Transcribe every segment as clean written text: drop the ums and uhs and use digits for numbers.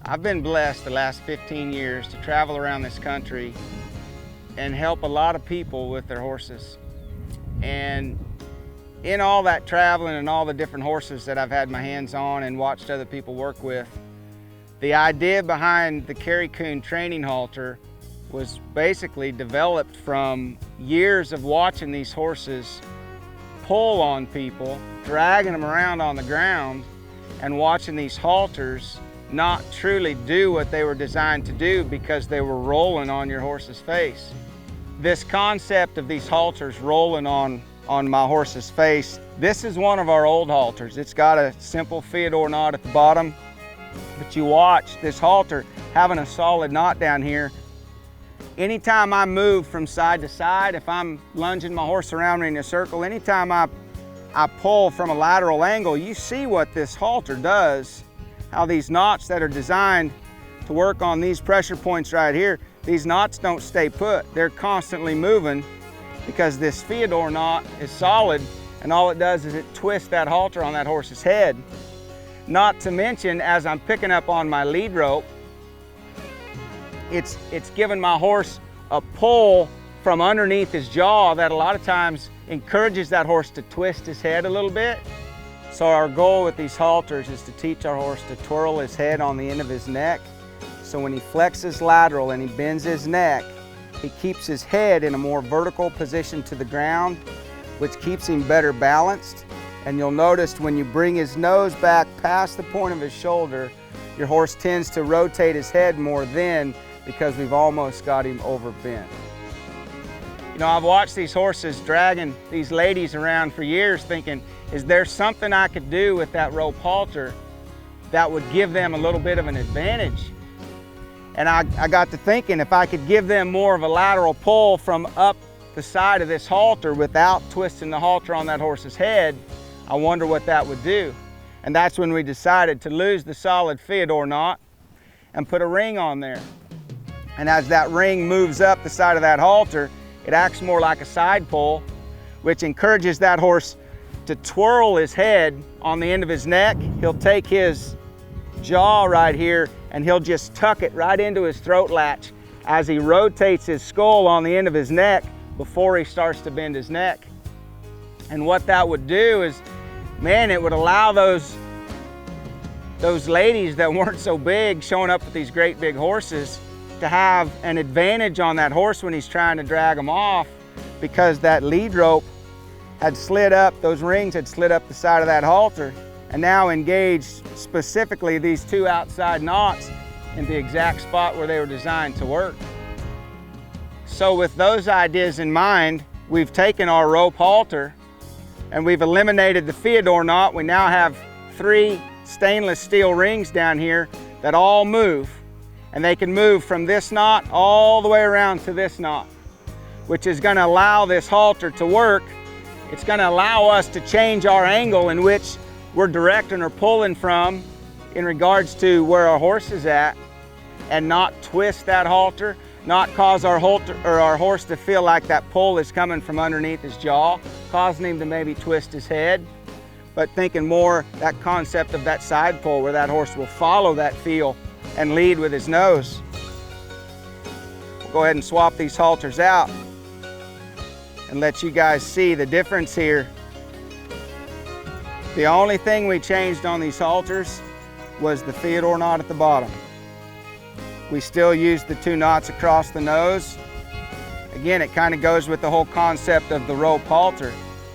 I've been blessed the last 15 years to travel around this country and help a lot of people with their horses. And in all that traveling and all the different horses that I've had my hands on and watched other people work with, the idea behind the Kerry Kuhn training halter was basically developed from years of watching these horses pull on people, dragging them around on the ground, and watching these halters not truly do what they were designed to do because they were rolling on your horse's face. This concept of these halters rolling on my horse's face, this is one of our old halters. It's got a simple fyodor knot at the bottom, but you watch this halter having a solid knot down here. Anytime I move from side to side, if I'm lunging my horse around in a circle, anytime I pull from a lateral angle, you see what this halter does, how these knots that are designed to work on these pressure points right here, these knots don't stay put. They're constantly moving because this fyodor knot is solid, and all it does is it twists that halter on that horse's head. Not to mention, as I'm picking up on my lead rope, it's giving my horse a pull from underneath his jaw that a lot of times encourages that horse to twist his head a little bit. So our goal with these halters is to teach our horse to twirl his head on the end of his neck. So when he flexes lateral and he bends his neck, he keeps his head in a more vertical position to the ground, which keeps him better balanced. And you'll notice when you bring his nose back past the point of his shoulder, your horse tends to rotate his head more then because we've almost got him overbent. You know, I've watched these horses dragging these ladies around for years thinking, is there something I could do with that rope halter that would give them a little bit of an advantage? And I got to thinking, if I could give them more of a lateral pull from up the side of this halter without twisting the halter on that horse's head, I wonder what that would do. And that's when we decided to lose the solid fyodor knot and put a ring on there. And as that ring moves up the side of that halter, it acts more like a side pull, which encourages that horse to twirl his head on the end of his neck. He'll take his jaw right here and he'll just tuck it right into his throat latch as he rotates his skull on the end of his neck before he starts to bend his neck. And what that would do is, man, it would allow those ladies that weren't so big showing up with these great big horses to have an advantage on that horse when he's trying to drag them off, because that lead rope had slid up, those rings had slid up the side of that halter and now engaged specifically these two outside knots in the exact spot where they were designed to work. So with those ideas in mind, we've taken our rope halter and we've eliminated the fyodor knot. We now have 3 stainless steel rings down here that all move, and they can move from this knot all the way around to this knot, which is going to allow this halter to work. It's going to allow us to change our angle in which we're directing or pulling from in regards to where our horse is at, and not twist that halter, not cause our horse to feel like that pull is coming from underneath his jaw, causing him to maybe twist his head, but thinking more that concept of that side pull where that horse will follow that feel and lead with his nose. We'll go ahead and swap these halters out and let you guys see the difference here. The only thing we changed on these halters was the fyodor knot at the bottom. We still use the 2 knots across the nose. Again, it kind of goes with the whole concept of the rope halter.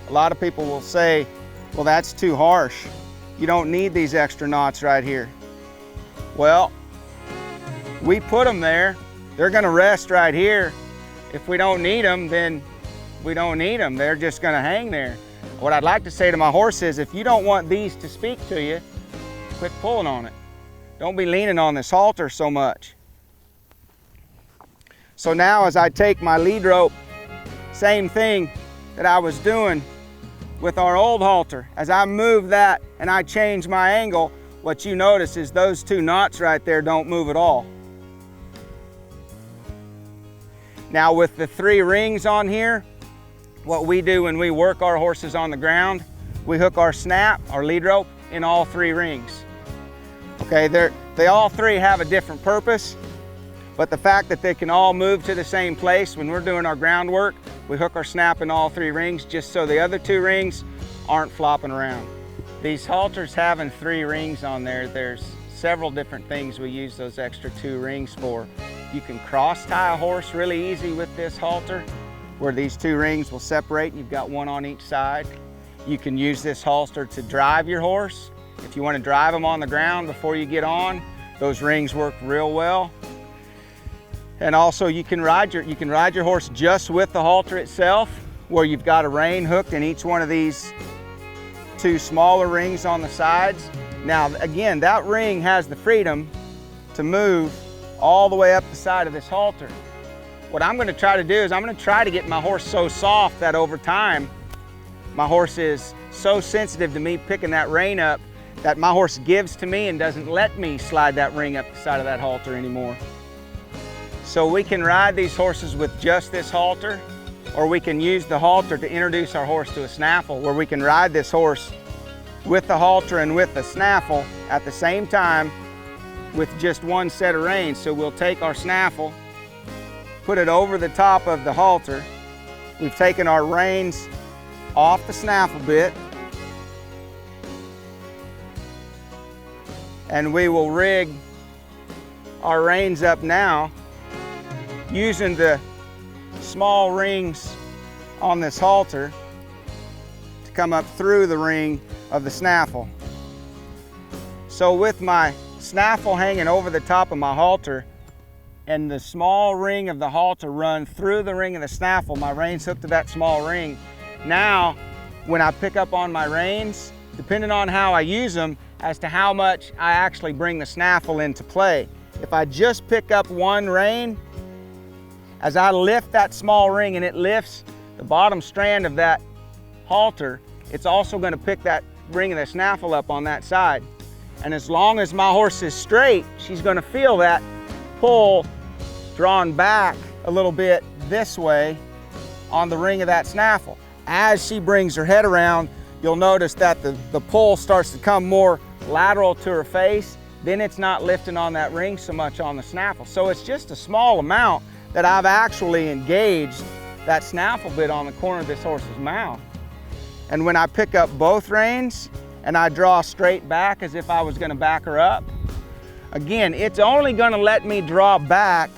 A lot of people will say, well, that's too harsh. You don't need these extra knots right here. Well, we put them there. They're gonna rest right here. If we don't need them, then we don't need them. They're just gonna hang there. What I'd like to say to my horse is, if you don't want these to speak to you, quit pulling on it. Don't be leaning on this halter so much. So now as I take my lead rope, same thing that I was doing with our old halter. As I move that and I change my angle, what you notice is those 2 knots right there don't move at all. Now with the 3 rings on here, what we do when we work our horses on the ground, we hook our snap, our lead rope, in all 3 rings. Okay, they all three have a different purpose, but the fact that they can all move to the same place when we're doing our groundwork, we hook our snap in all three rings just so the other two rings aren't flopping around. These halters having 3 rings on there, there's several different things we use those extra 2 rings for. You can cross tie a horse really easy with this halter, where these 2 rings will separate and you've got one on each side. You can use this halter to drive your horse. If you want to drive them on the ground before you get on, those rings work real well. And also you can ride your horse just with the halter itself, where you've got a rein hooked in each one of these 2 smaller rings on the sides. Now again, that ring has the freedom to move all the way up the side of this halter. What I'm going to try to do is I'm going to try to get my horse so soft that over time my horse is so sensitive to me picking that rein up that my horse gives to me and doesn't let me slide that ring up the side of that halter anymore. So we can ride these horses with just this halter, or we can use the halter to introduce our horse to a snaffle, where we can ride this horse with the halter and with the snaffle at the same time with just one set of reins. So we'll take our snaffle, put it over the top of the halter. We've taken our reins off the snaffle bit, and we will rig our reins up now using the small rings on this halter to come up through the ring of the snaffle. So with my snaffle hanging over the top of my halter and the small ring of the halter run through the ring of the snaffle, my reins hooked to that small ring. Now, when I pick up on my reins, depending on how I use them, as to how much I actually bring the snaffle into play. If I just pick up one rein, as I lift that small ring and it lifts the bottom strand of that halter, it's also going to pick that ring of the snaffle up on that side. And as long as my horse is straight, she's going to feel that pull drawn back a little bit this way on the ring of that snaffle. As she brings her head around, you'll notice that the pull starts to come more lateral to her face. Then it's not lifting on that ring so much on the snaffle. So it's just a small amount that I've actually engaged that snaffle bit on the corner of this horse's mouth. And when I pick up both reins and I draw straight back as if I was going to back her up, again, it's only going to let me draw back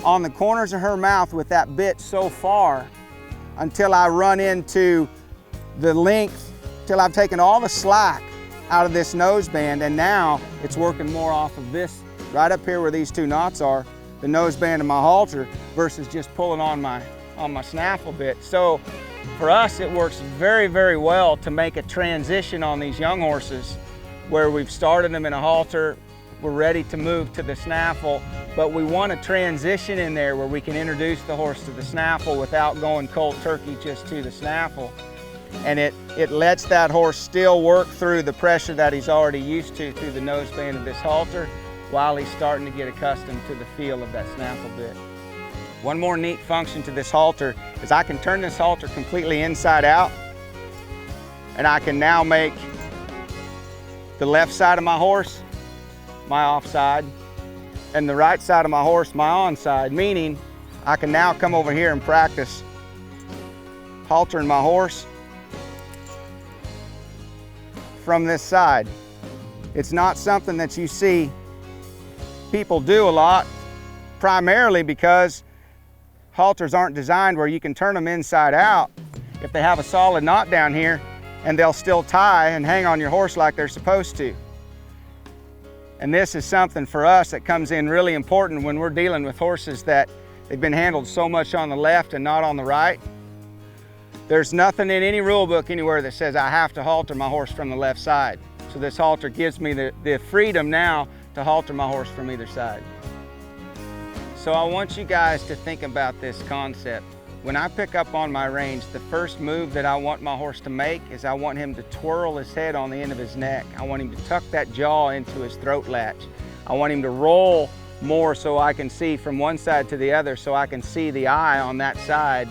on the corners of her mouth with that bit so far until I run into the length, till I've taken all the slack out of this noseband, and now it's working more off of this right up here where these 2 knots are, the noseband of my halter, versus just pulling on my snaffle bit. So for us, it works very, very well to make a transition on these young horses where we've started them in a halter, we're ready to move to the snaffle, but we want a transition in there where we can introduce the horse to the snaffle without going cold turkey just to the snaffle. And it lets that horse still work through the pressure that he's already used to through the noseband of this halter while he's starting to get accustomed to the feel of that snaffle bit. One more neat function to this halter is I can turn this halter completely inside out, and I can now make the left side of my horse my off side and the right side of my horse my on side, meaning I can now come over here and practice haltering my horse from this side. It's not something that you see people do a lot, primarily because halters aren't designed where you can turn them inside out if they have a solid knot down here, and they'll still tie and hang on your horse like they're supposed to. And this is something for us that comes in really important when we're dealing with horses that they've been handled so much on the left and not on the right. There's nothing in any rule book anywhere that says I have to halter my horse from the left side. So this halter gives me the freedom now to halter my horse from either side. So I want you guys to think about this concept. When I pick up on my reins, the first move that I want my horse to make is I want him to twirl his head on the end of his neck. I want him to tuck that jaw into his throat latch. I want him to roll more so I can see from one side to the other, so I can see the eye on that side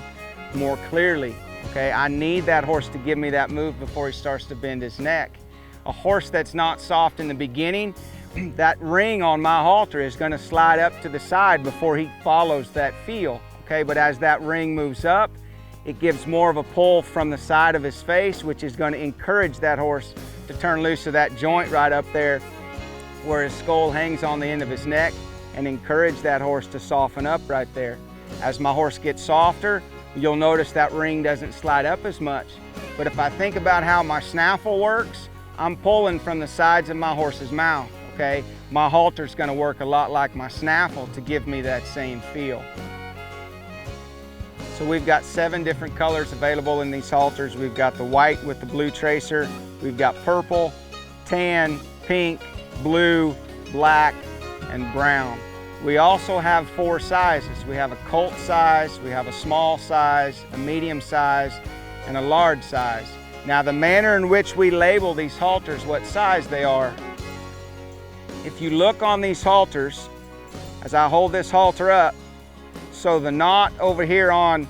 more clearly. Okay, I need that horse to give me that move before he starts to bend his neck. A horse that's not soft in the beginning, that ring on my halter is going to slide up to the side before he follows that feel, okay? But as that ring moves up, it gives more of a pull from the side of his face, which is going to encourage that horse to turn loose of that joint right up there where his skull hangs on the end of his neck, and encourage that horse to soften up right there. As my horse gets softer, you'll notice that ring doesn't slide up as much. But if I think about how my snaffle works, I'm pulling from the sides of my horse's mouth, okay? My halter's gonna work a lot like my snaffle to give me that same feel. So we've got 7 different colors available in these halters. We've got the white with the blue tracer, we've got purple, tan, pink, blue, black, and brown. We also have 4 sizes. We have a colt size, we have a small size, a medium size, and a large size. Now the manner in which we label these halters, what size they are, if you look on these halters, as I hold this halter up, so the knot over here on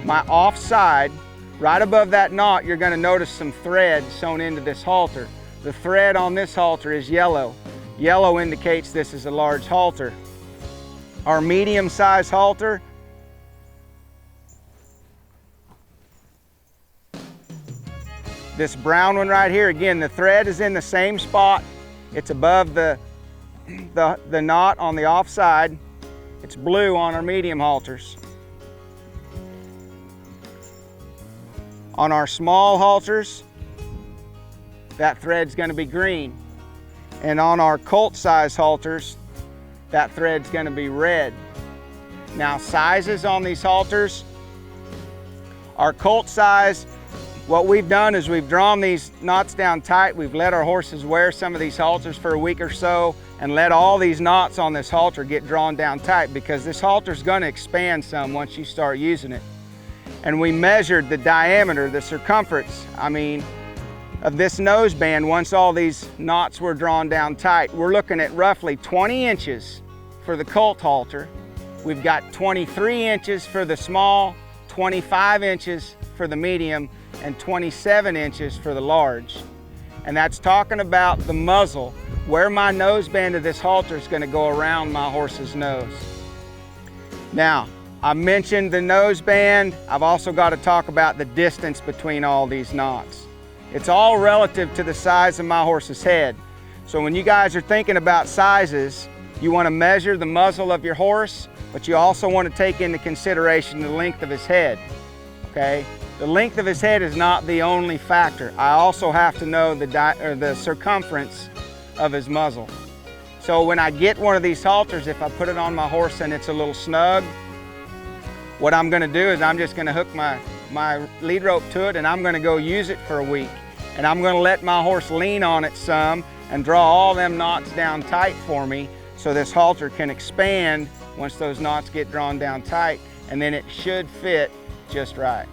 my off side, right above that knot, you're gonna notice some thread sewn into this halter. The thread on this halter is yellow. Yellow indicates this is a large halter. Our medium size halter, this brown one right here, again, the thread is in the same spot. It's above the knot on the off side. It's blue on our medium halters. On our small halters, that thread's gonna be green. And on our colt size halters, that thread's gonna be red. Now sizes on these halters, our colt size, what we've done is we've drawn these knots down tight. We've let our horses wear some of these halters for a week or so and let all these knots on this halter get drawn down tight, because this halter's gonna expand some once you start using it. And we measured the diameter, the circumference, of this noseband once all these knots were drawn down tight. We're looking at roughly 20 inches for the colt halter. We've got 23 inches for the small, 25 inches for the medium, and 27 inches for the large. And that's talking about the muzzle, where my noseband of this halter is gonna go around my horse's nose. Now, I mentioned the noseband. I've also got to talk about the distance between all these knots. It's all relative to the size of my horse's head. So when you guys are thinking about sizes, you want to measure the muzzle of your horse, but you also want to take into consideration the length of his head, okay? The length of his head is not the only factor. I also have to know the circumference of his muzzle. So when I get one of these halters, if I put it on my horse and it's a little snug, what I'm gonna do is I'm just gonna hook my lead rope to it, and I'm gonna go use it for a week. And I'm gonna let my horse lean on it some and draw all them knots down tight for me, so this halter can expand once those knots get drawn down tight, and then it should fit just right.